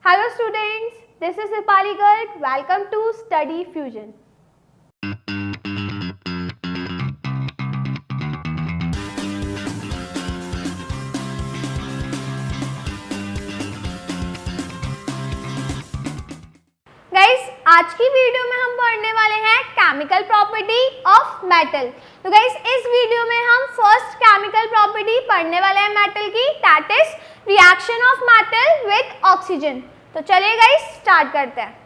Hello students, this is Rupali Garg. Welcome to Study Fusion. Guys, आज की video में हम पढ़ने वाले हैं केमिकल प्रॉपर्टी ऑफ मेटल। तो गाइस, इस वीडियो में हम फर्स्ट केमिकल प्रॉपर्टी पढ़ने वाले हैं मेटल की, that is reaction of metal with oxygen. तो चलिए गाइस स्टार्ट करते हैं।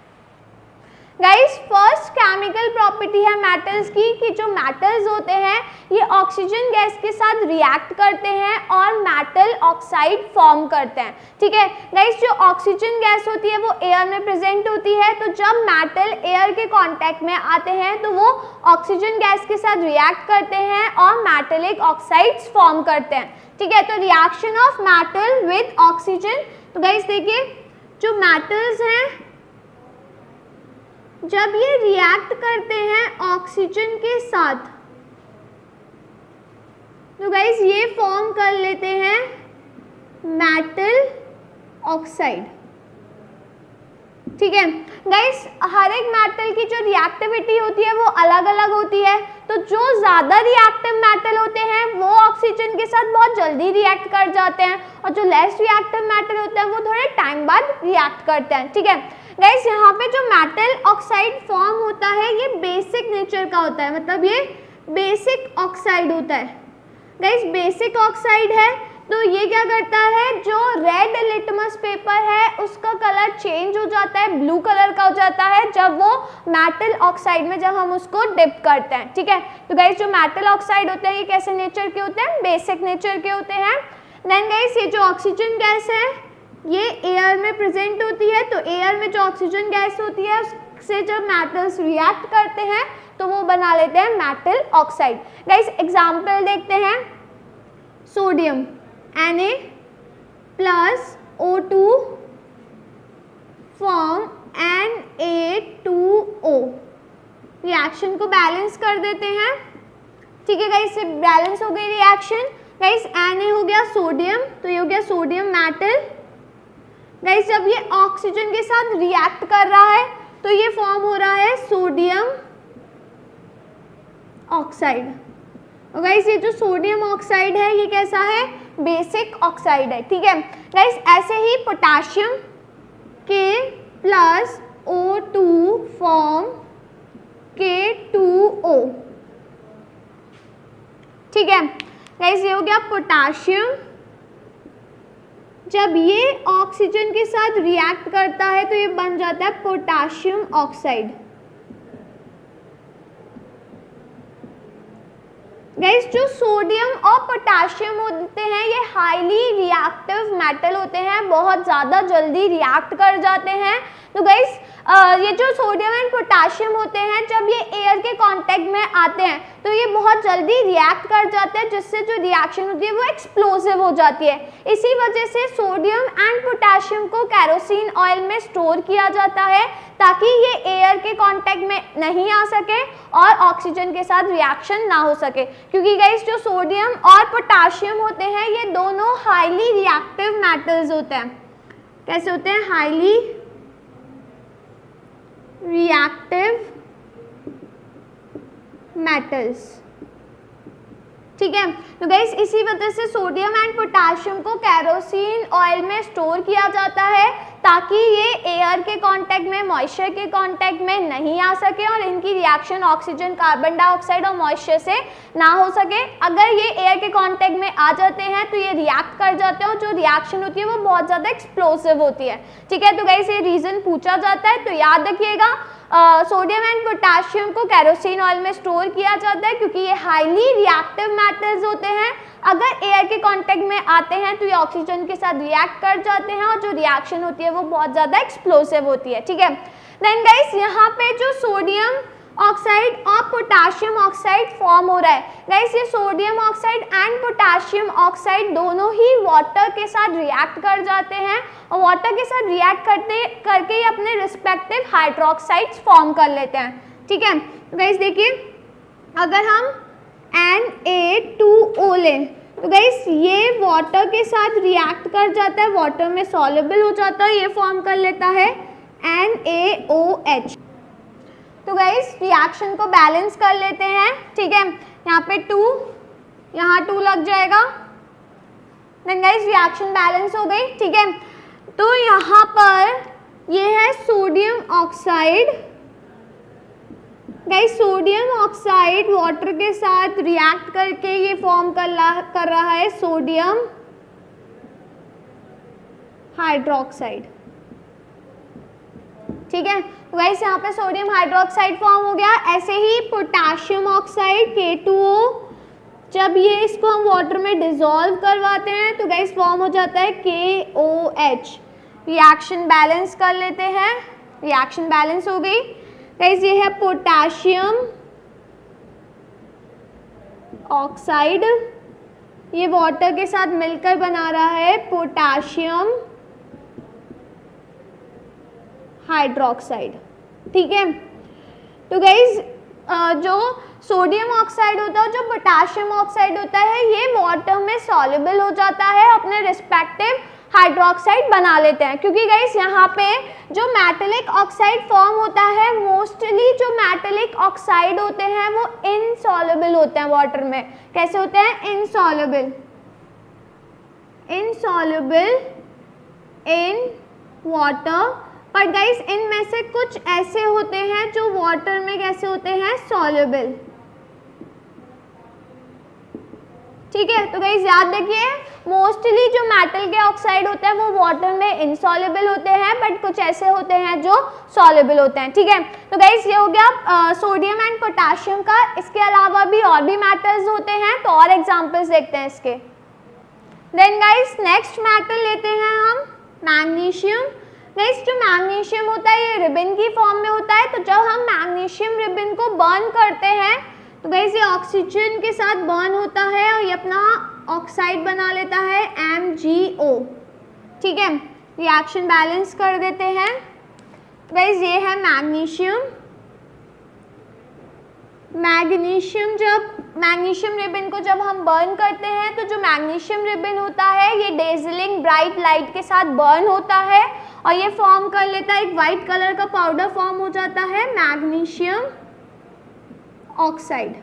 गाइस, फर्स्ट केमिकल प्रॉपर्टी है मेटल्स की कि जो मेटल्स होते हैं ये ऑक्सीजन गैस के साथ रिएक्ट करते हैं और मेटल ऑक्साइड फॉर्म करते हैं। ठीक है गाइस, जो ऑक्सीजन गैस होती है वो एयर में प्रेजेंट होती है, तो जब मेटल एयर के कांटेक्ट में आते हैं तो वो ऑक्सीजन गैस के साथ रिएक्ट करते हैं और मेटेलिक ऑक्साइड्स फॉर्म करते हैं। ठीक है, तो reaction of metal with oxygen. तो गाइस देखिए, जो मेटल्स हैं जब ये रिएक्ट करते हैं ऑक्सीजन के साथ तो गाइस ये फॉर्म कर लेते हैं मेटल ऑक्साइड। ठीक है गाइस, हर एक मेटल की जो रिएक्टिविटी होती है वो अलग अलग होती है, तो जो ज़्यादा रिएक्टिव मेटल होते हैं वो ऑक्सीजन के साथ बहुत जल्दी रिएक्ट कर जाते हैं और जो लेस रिएक्टिव मेटल होते हैं वो थोड़े टाइम बाद रिएक्ट करते हैं। ठीक है गाइस, यहाँ पे जो मेटल ऑक्साइड फॉर्म होता है ये बेसिक नेचर का होता है, मतलब ये बेसिक ऑक्साइड होता है। गाइस, बेसिक ऑक्साइड है तो ये क्या करता है, जो रेड लिटमस पेपर है उसका कलर चेंज हो जाता है, ब्लू कलर का हो जाता है जब वो मेटल ऑक्साइड में जब हम उसको डिप करते हैं। ठीक है, तो गाइस जो मेटल ऑक्साइड होते हैं ये कैसे नेचर के होते हैं, बेसिक नेचर के होते हैं। देन गाइस, ये जो ऑक्सीजन गैस है ये एयर में प्रेजेंट होती है, तो एयर में जो ऑक्सीजन गैस होती है उससे जब मेटल्स रिएक्ट करते हैं तो वो बना लेते हैं मेटल ऑक्साइड। गाइस एग्जांपल देखते हैं, sodium Na plus O2 form Na2O, reaction को बैलेंस कर देते हैं। ठीक है गाइस, बैलेंस हो गई रिएक्शन। गाइस Na हो गया सोडियम, तो ये हो गया सोडियम मेटल। गाइस जब ये ऑक्सीजन के साथ रिएक्ट कर रहा है तो ये फॉर्म हो रहा है सोडियम ऑक्साइड। और गाइस ये जो सोडियम ऑक्साइड है ये कैसा है, बेसिक ऑक्साइड है। ठीक है गाइस, ऐसे ही पोटेशियम के प्लस O2 फॉर्म K2O। ठीक है गाइस, ये हो गया पोटेशियम, जब ये ऑक्सीजन के साथ रिएक्ट करता है तो ये बन जाता है पोटेशियम ऑक्साइड। गाइस, जो सोडियम और पोटेशियम होते हैं ये हाईली रिएक्टिव मेटल होते हैं, बहुत ज़्यादा जल्दी रिएक्ट कर जाते हैं। तो गाइस ये जो सोडियम एंड पोटेशियम होते हैं जब ये एयर के कांटेक्ट में आते हैं तो ये बहुत जल्दी रिएक्ट कर जाते हैं, जिससे जो रिएक्शन होती है वो एक्सप्लोसिव हो जाती है। इसी वजह से सोडियम एंड पोटेशियम को केरोसिन ऑयल में स्टोर किया जाता है ताकि ये एयर के कांटेक्ट में नहीं आ सके और ऑक्सीजन के साथ रिएक्शन ना हो सके, क्योंकि गाइस जो सोडियम और पोटेशियम होते हैं ये दोनों हाईली रिएक्टिव मेटल्स होते हैं। कैसे होते हैं, हाईली रिएक्टिव मेटल्स। ठीक है, तो गाइस इसी वजह से सोडियम एंड पोटेशियम को केरोसिन ऑयल में स्टोर किया जाता है ताकि ये एयर के कांटेक्ट में, मॉइस्चर के कांटेक्ट में नहीं आ सके और इनकी रिएक्शन ऑक्सीजन, कार्बन डाइऑक्साइड और मॉइस्चर से ना हो सके। अगर ये एयर के कांटेक्ट में आ जाते हैं तो ये रिएक्ट कर जाते हैं और जो रिएक्शन होती है वो बहुत ज़्यादा एक्सप्लोसिव होती है। ठीक है, तो गाइस ये रीज़न पूछा जाता है, तो याद रखिएगा सोडियम एंड पोटेशियम को केरोसिन ऑयल में स्टोर किया जाता है क्योंकि ये हाईली रिएक्टिव मेटल्स होते हैं। अगर एयर के कांटेक्ट में आते हैं तो ये ऑक्सीजन के साथ रिएक्ट कर जाते हैं और जो रिएक्शन होती है वो बहुत ज़्यादा एक्सप्लोसिव होती है। ठीक है, देन गाइस यहाँ पे जो सोडियम ऑक्साइड और पोटेशियम ऑक्साइड फॉर्म हो रहा है, गाइस ये sodium oxide and potassium oxide दोनों ही वाटर के साथ रिएक्ट कर जाते हैं और वाटर के साथ रिएक्ट करके ही अपने रिस्पेक्टिव हाइड्रोक्साइड्स फॉर्म कर लेते हैं। ठीक है, तो गाइस देखिए, अगर हम Na2O लें तो गाइस ये वाटर के साथ रिएक्ट कर जाता है, वाटर में सॉल्युबल हो जाता है, ये फॉर्म कर लेता है NaOH। तो गाइस रिएक्शन को बैलेंस कर लेते हैं, ठीक है, यहाँ पे 2, यहाँ 2 लग जाएगा, देन गाइस रिएक्शन बैलेंस हो गई, ठीक है। तो यहाँ पर ये है sodium oxide, guys sodium oxide water के साथ रिएक्ट करके ये फॉर्म कर रहा है सोडियम हाइड्रोक्साइड, ठीक है। तो गाइस यहाँ पे सोडियम हाइड्रोक्साइड फॉर्म हो गया। ऐसे ही पोटाशियम ऑक्साइड K2O, जब ये इसको हम वाटर में डिसॉल्व करवाते हैं तो गाइस फॉर्म हो जाता है KOH। रिएक्शन बैलेंस कर लेते हैं, रिएक्शन बैलेंस हो गई। गाइस ये है पोटाशियम ऑक्साइड, ये वाटर के साथ मिलकर बना रहा है पोटाशियम हाइड्रोक्साइड, ठीक है। तो गाइस जो सोडियम ऑक्साइड होता है, जो पोटाशियम ऑक्साइड होता है, ये वाटर में सॉल्युबल हो जाता है, अपने रिस्पेक्टिव हाइड्रोक्साइड बना लेते हैं, क्योंकि गाइस यहाँ पे जो मेटेलिक ऑक्साइड फॉर्म होता है, मोस्टली जो मेटेलिक ऑक्साइड होते हैं वो इनसॉल्युबल होते हैं वाटर में। कैसे होते हैं? Insoluble, insoluble in water. पर गाइस इनमें से कुछ ऐसे होते हैं जो वाटर में कैसे होते हैं? सॉल्युबल, ठीक है। तो गाइस याद रखिए, मोस्टली जो मेटल के ऑक्साइड होते हैं वो वाटर में इनसॉल्युबल होते हैं, बट कुछ ऐसे होते हैं जो सॉल्युबल होते हैं, ठीक है। तो गाइस ये हो गया सोडियम एंड पोटाशियम का। इसके अलावा भी और भी मेटल्स होते हैं, तो और एग्जांपल्स देखते हैं इसके। देन गाइस नेक्स्ट मेटल लेते हैं हम मैग्नीशियम। गाइस जो मैग्नीशियम होता है ये रिबन की फॉर्म में होता है। तो जब हम मैग्नीशियम रिबन को बर्न करते हैं तो गाइस ये ऑक्सीजन के साथ बर्न होता है और ये अपना ऑक्साइड बना लेता है MgO, ठीक है। रिएक्शन बैलेंस कर देते हैं। गाइस ये है मैग्नीशियम। मैग्नीशियम रिबन को जब हम बर्न करते हैं तो जो मैग्नीशियम रिबन होता है ये डेजलिंग ब्राइट लाइट के साथ बर्न होता है और ये फॉर्म कर लेता है, एक वाइट कलर का पाउडर फॉर्म हो जाता है मैग्नीशियम ऑक्साइड,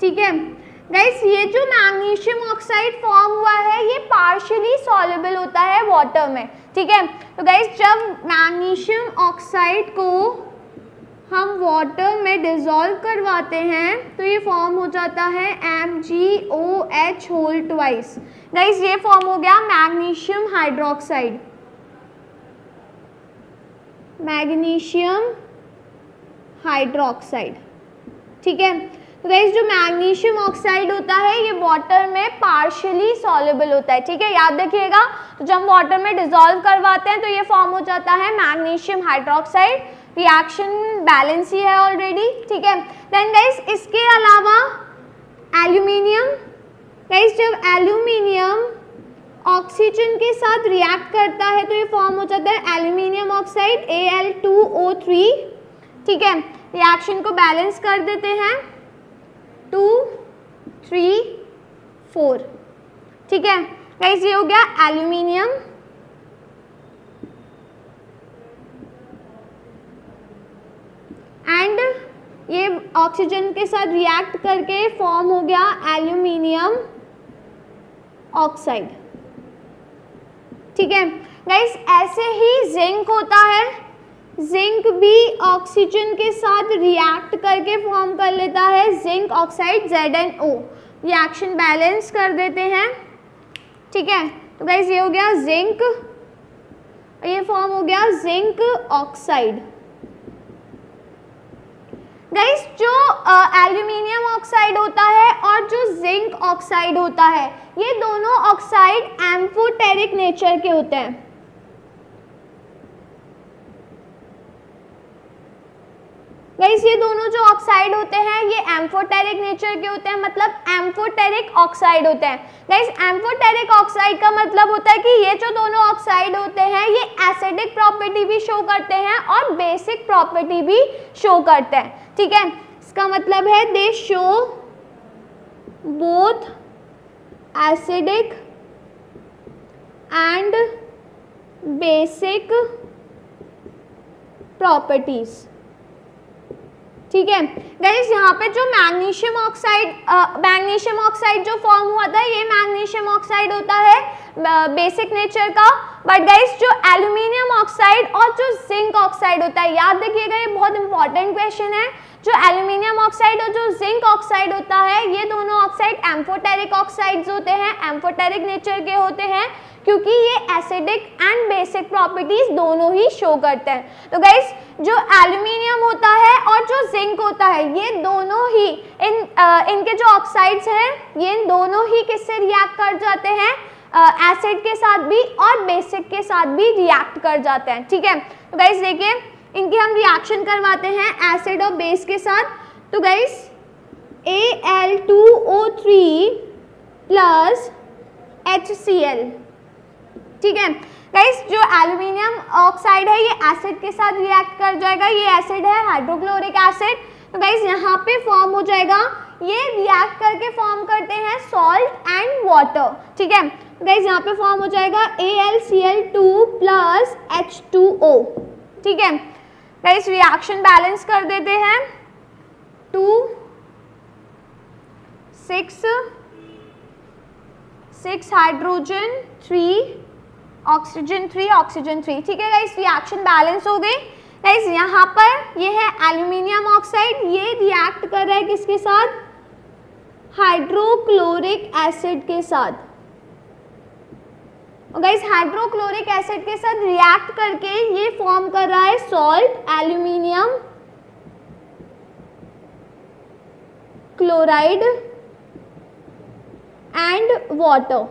ठीक है। गाइस ये जो मैग्नीशियम ऑक्साइड फॉर्म हुआ है ये पार्शियली सॉल्युबल होता है वाटर में, ठीक है। तो गाइस जब मैग्नीशियम ऑक्साइड को हम वाटर में डिसॉल्व करवाते हैं तो ये फॉर्म हो जाता है MgOH होल ट्वाइस। गाइस ये फॉर्म हो गया मैग्नीशियम हाइड्रोक्साइड, मैग्नीशियम हाइड्रोक्साइड, ठीक है। तो गाइस जो मैग्नीशियम ऑक्साइड होता है ये वाटर में पार्शियली सॉल्युबल होता है, ठीक है, याद रखिएगा। तो जब वाटर में डिसॉल्व करवाते हैं तो ये फॉर्म हो जाता है मैग्नीशियम हाइड्रोक्साइड। रिएक्शन बैलेंस ही है ऑलरेडी, ठीक है। देन गाइस इसके अलावा एल्यूमिनियम। गाइस जब एल्यूमिनियम ऑक्सीजन के साथ रिएक्ट करता है तो ये फॉर्म हो जाता है एल्यूमिनियम ऑक्साइड Al2O3, ठीक है। रिएक्शन को बैलेंस कर देते हैं 2, 3, 4, ठीक है। गाइस ये हो गया एल्यूमिनियम। एंड ये ऑक्सीजन के साथ रिएक्ट करके फॉर्म हो गया एल्यूमिनियम ऑक्साइड, ठीक है। गाइस ऐसे ही जिंक होता है, जिंक भी ऑक्सीजन के साथ रिएक्ट करके फॉर्म कर लेता है zinc oxide ZnO। Reaction balance कर देते हैं, ठीक है। तो गाइस ये हो गया जिंक, ये फॉर्म हो गया जिंक ऑक्साइड। गाइस जो एल्यूमिनियम ऑक्साइड होता है और जो जिंक ऑक्साइड होता है ये दोनों ऑक्साइड एम्फोटेरिक नेचर के होते हैं। गाइस ये दोनों जो ऑक्साइड होते हैं ये एम्फोटेरिक नेचर के होते हैं, मतलब एम्फोटेरिक ऑक्साइड होते हैं। गाइस एम्फोटेरिक ऑक्साइड का मतलब होता है कि ये जो दोनों ऑक्साइड होते हैं ये एसिडिक प्रॉपर्टी भी शो करते हैं और बेसिक प्रॉपर्टी भी शो करते हैं, ठीक है। इसका मतलब है दे show both acidic and basic properties. ठीक है गाइस, यहाँ पे जो मैग्नीशियम ऑक्साइड जो फॉर्म हुआ था, ये मैग्नीशियम ऑक्साइड होता है बेसिक नेचर का। बट गाइस जो एल्यूमिनियम ऑक्साइड और जो जिंक ऑक्साइड होता है, याद रखिएगा ये बहुत इंपॉर्टेंट क्वेश्चन है। जो एल्यूमिनियम ऑक्साइड और जो जिंक ऑक्साइड होता है, ये दोनों ऑक्साइड एम्फोटेरिक ऑक्साइड्स होते हैं, एम्फोटेरिक नेचर के होते हैं, क्योंकि ये एसिडिक एंड बेसिक प्रॉपर्टीज दोनों ही शो करते हैं। तो गाइस जो एल्यूमिनियम होता है और जो जिंक होता है, ये दोनों ही इनके जो ऑक्साइड्स हैं, ये इन दोनों ही किससे रिएक्ट कर जाते हैं, एसिड के साथ भी और बेसिक के साथ भी रिएक्ट कर जाते हैं। ठीक है, तो गाइस देखिए इनकी हम रिएक्शन करवाते हैं एसिड और बेस के साथ। तो गाइस Al2O3 प्लस HCl। ठीक है गाइस, जो एल्यूमिनियम ऑक्साइड है ये एसिड के साथ रिएक्ट कर जाएगा, ये एसिड है हाइड्रोक्लोरिक एसिड। तो गाइस यहाँ पे फॉर्म हो जाएगा, ये रिएक्ट करके फॉर्म करते हैं सॉल्ट एंड वाटर। ठीक है गाइस, यहाँ पे फॉर्म हो जाएगा AlCl2 प्लस H2O। ठीक है गाइस, रिएक्शन बैलेंस कर देते हैं। 2 6 हाइड्रोजन 3 ऑक्सीजन 3 ऑक्सीजन 3। ठीक है गाइस, रिएक्शन बैलेंस हो गई। गाइस यहाँ पर ये है एल्यूमिनियम ऑक्साइड, ये रिएक्ट कर रहा है किसके साथ, हाइड्रोक्लोरिक एसिड के साथ। गाइस हाइड्रोक्लोरिक एसिड के साथ रिएक्ट करके ये फॉर्म कर रहा है salt, aluminium chloride and water.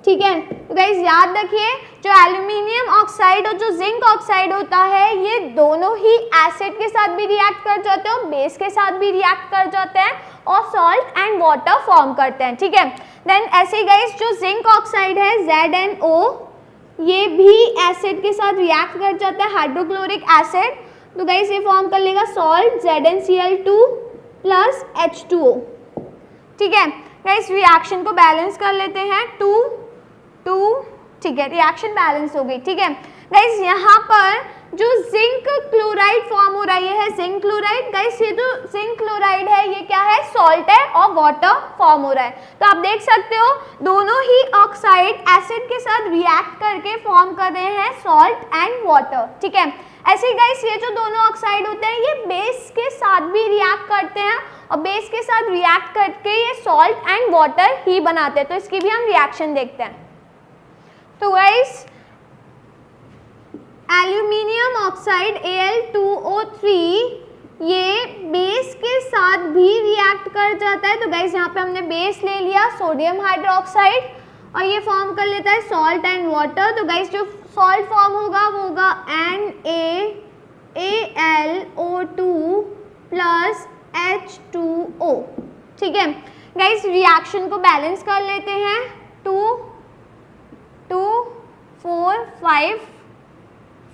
ठीक है, तो गाइस याद रखिए जो एल्यूमिनियम ऑक्साइड और जो जिंक ऑक्साइड होता है, ये दोनों ही एसिड के साथ भी रिएक्ट कर जाते हैं और बेस के साथ भी रिएक्ट कर जाते हैं और सॉल्ट एंड वाटर फॉर्म करते हैं। ठीक है, देन ऐसे ही गाइस जो जिंक ऑक्साइड है ZnO, ये भी एसिड के साथ रिएक्ट कर जाता है, हाइड्रोक्लोरिक एसिड। तो गाइस ये फॉर्म कर लेगा सॉल्ट ZnCl2 प्लस H2O। ठीक है गाइस, रिएक्शन को बैलेंस कर लेते हैं। 2 ठीक है, रिएक्शन बैलेंस हो गई। ठीक है गाइस, यहाँ पर जो जिंक क्लोराइड फॉर्म हो रहा है, ये है जिंक क्लोराइड। गाइस ये जो जिंक क्लोराइड है, ये क्या है, सॉल्ट है और वाटर फॉर्म हो रहा है। तो आप देख सकते हो दोनों ही ऑक्साइड एसिड के साथ रिएक्ट करके फॉर्म कर रहे हैं सॉल्ट एंड वाटर। ठीक है, ऐसे ही गाइस ये जो दोनों ऑक्साइड होते हैं, ये बेस के साथ भी रिएक्ट करते हैं और बेस के साथ रिएक्ट करके ये सॉल्ट एंड वाटर ही बनाते हैं। तो इसकी भी हम रिएक्शन देखते हैं। तो गाइस एल्यूमिनियम ऑक्साइड Al2O3 ये बेस के साथ भी रिएक्ट कर जाता है। तो गाइस यहाँ पे हमने बेस ले लिया सोडियम हाइड्रोक्साइड और ये फॉर्म कर लेता है सॉल्ट एंड वाटर। तो गाइस जो सॉल्ट फॉर्म होगा वो होगा NaAlO2 प्लस H2O। ठीक है गाइस, रिएक्शन को बैलेंस कर लेते हैं। 2 4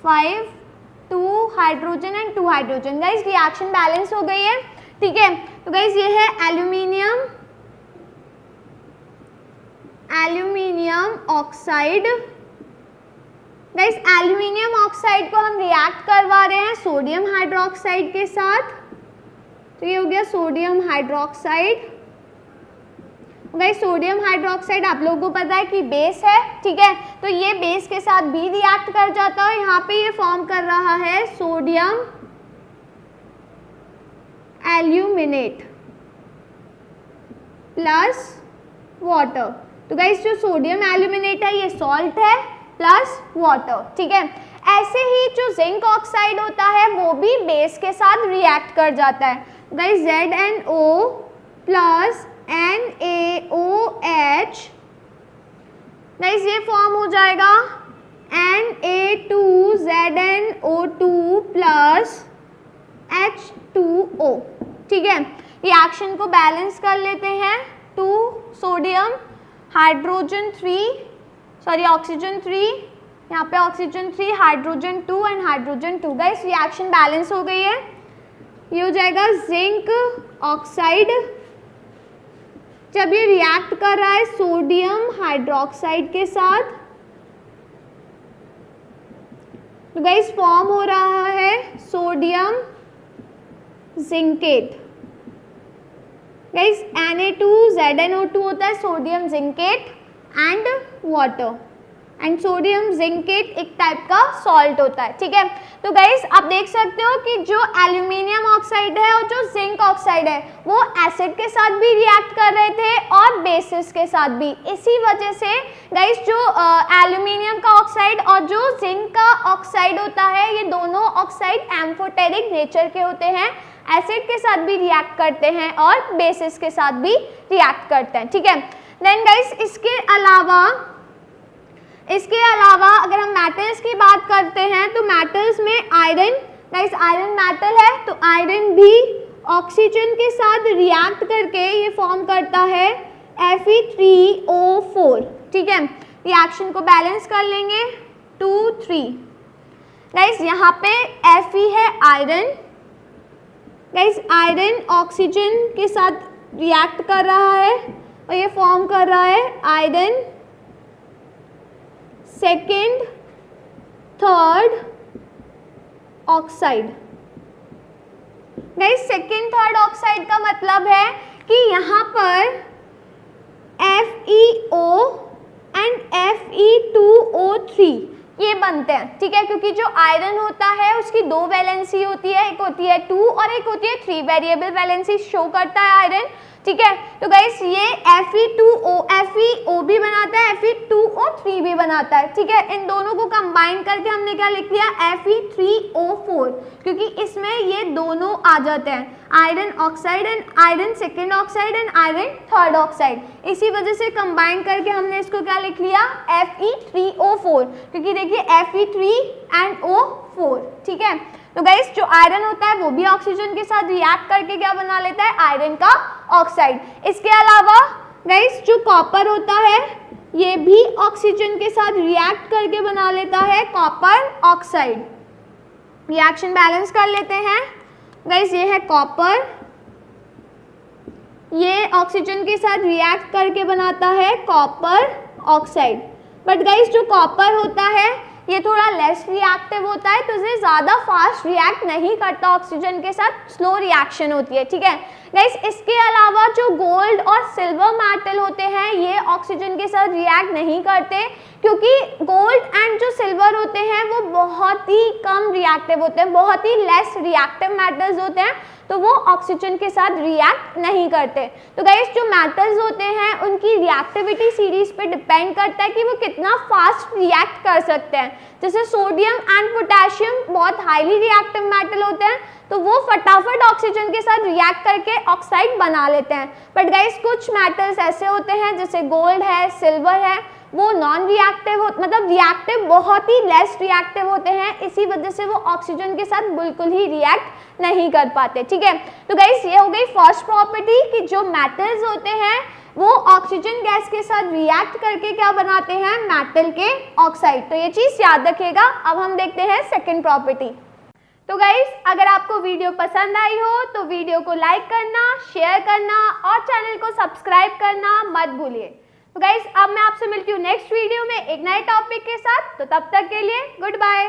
5 2 hydrogen and 2 hydrogen. Guys reaction balance हो गई है। ठीक है, तो गाइस ये है aluminium oxide. Guys aluminium oxide को हम रिएक्ट करवा रहे हैं सोडियम हाइड्रोक्साइड के साथ। तो ये हो गया sodium hydroxide. Guys sodium hydroxide आप लोगों को पता है कि बेस है। ठीक है, तो ये बेस के साथ भी रिएक्ट कर जाता है। यहाँ पे ये फॉर्म कर रहा है सोडियम एल्यूमिनेट प्लस वाटर। तो गाइस जो सोडियम एल्यूमिनेट है ये सॉल्ट है प्लस वाटर। ठीक है, ऐसे ही जो जिंक ऑक्साइड होता है वो भी बेस के साथ रिएक्ट कर जाता है। Guys ZnO plus NaOH। Guys ये फॉर्म हो जाएगा Na2ZnO2 प्लस H2O। ठीक है, रिएक्शन को बैलेंस कर लेते हैं। 2 सोडियम हाइड्रोजन 3 सॉरी ऑक्सीजन 3, यहाँ पे oxygen 3 hydrogen 2 and hydrogen 2। Guys reaction balance हो गई है। ये हो जाएगा जिंक ऑक्साइड। जब ये रिएक्ट कर रहा है सोडियम हाइड्रोक्साइड के साथ, तो गाइस फॉर्म हो रहा है सोडियम जिंकेट। गाइस Na2ZnO2 होता है sodium zincate and water, and sodium zincate एक टाइप का सॉल्ट होता है, ठीक है। तो गाइस आप देख सकते हो कि जो एल्यूमिनियम ऑक्साइड है और जो जिंक ऑक्साइड है वो एसिड के साथ भी रिएक्ट कर रहे थे और बेसिस के साथ भी। इसी वजह से गाइस जो एल्यूमिनियम का ऑक्साइड और जो जिंक का ऑक्साइड होता है, ये दोनों ऑक्साइड एम्फोटेरिक नेचर के होते हैं, एसिड के साथ भी रिएक्ट करते हैं और बेसिस के साथ भी रिएक्ट करते हैं, ठीक है। देन गाइस इसके अलावा अगर हम मेटल्स की बात करते हैं तो मेटल्स में आयरन, गाइस आयरन मेटल है, तो आयरन भी ऑक्सीजन के साथ रिएक्ट करके ये फॉर्म करता है Fe3O4, ठीक है। रिएक्शन को बैलेंस कर लेंगे 2, 3। गाइस यहाँ पे Fe है आयरन, गाइस आयरन ऑक्सीजन के साथ रिएक्ट कर रहा है और ये फॉर्म कर रहा है iron second third oxide. Guys second third oxide का मतलब है कि यहाँ पर FeO एंड Fe2O3 ये बनते हैं, ठीक है, क्योंकि जो आयरन होता है उसकी 2 वैलेंसी होती है, एक होती है 2 और एक होती है 3, वेरिएबल वैलेंसी शो करता है आयरन, ठीक है। तो गाइस ये FeO भी बनाता है, Fe2O3 भी बनाता है, ठीक है। इन दोनों को कंबाइन करके हमने क्या लिख लिया Fe3O4, क्योंकि इसमें ये दोनों आ जाते हैं, iron oxide and iron second oxide and iron third oxide. इसी वजह से कंबाइन करके हमने इसको क्या लिख लिया Fe3O4, क्योंकि देखिए Fe3 एंड O4, ठीक है। तो गाइस जो आयरन होता है वो भी ऑक्सीजन के साथ रिएक्ट करके क्या बना लेता है, आयरन का ऑक्साइड। इसके अलावा गाइस जो कॉपर होता है ये भी ऑक्सीजन के साथ रिएक्ट करके बना लेता है कॉपर ऑक्साइड। रिएक्शन बैलेंस कर लेते हैं। गाइस ये है कॉपर, ये ऑक्सीजन के साथ रिएक्ट करके बनाता है कॉपर ऑक्साइड। बट गाइस जो कॉपर होता है ये थोड़ा लेस रिएक्टिव होता है, तो इसे ज़्यादा फास्ट रिएक्ट नहीं करता ऑक्सीजन के साथ, स्लो रिएक्शन होती है, ठीक है। गाइस इसके अलावा जो गोल्ड और सिल्वर मेटल होते हैं ये ऑक्सीजन के साथ रिएक्ट नहीं करते, क्योंकि गोल्ड एंड जो सिल्वर होते हैं वो बहुत ही कम रिएक्टिव होते हैं, बहुत ही लेस रिएक्टिव मेटल्स होते हैं, तो वो ऑक्सीजन के साथ रिएक्ट नहीं करते। तो गाइस जो मेटल्स होते हैं उनकी रिएक्टिविटी सीरीज पे डिपेंड करता है कि वो कितना फास्ट रिएक्ट कर सकते हैं। जैसे सोडियम एंड पोटेशियम बहुत हाईली रिएक्टिव मेटल होते हैं, तो वो फटाफट ऑक्सीजन के साथ रिएक्ट करके ऑक्साइड बना लेते हैं। बट गाइस कुछ मेटल्स ऐसे होते हैं जैसे गोल्ड है, सिल्वर है, वो नॉन रिएक्टिव मतलब रिएक्टिव बहुत ही लेस रिएक्टिव होते हैं, इसी वजह से वो ऑक्सीजन के साथ बिल्कुल ही रिएक्ट नहीं कर पाते, ठीक है। तो गाइस ये हो गई फर्स्ट प्रॉपर्टी कि जो मेटल्स होते हैं वो ऑक्सीजन गैस के साथ रिएक्ट करके क्या बनाते हैं, मेटल के ऑक्साइड। तो ये चीज़ याद रखिएगा। अब हम देखते हैं सेकेंड प्रॉपर्टी। तो गाइस अगर आपको वीडियो पसंद आई हो तो वीडियो को लाइक करना, शेयर करना और चैनल को सब्सक्राइब करना मत भूलिए। तो गाइस अब मैं आपसे मिलती हूँ नेक्स्ट वीडियो में एक नए टॉपिक के साथ, तो तब तक के लिए गुड बाय।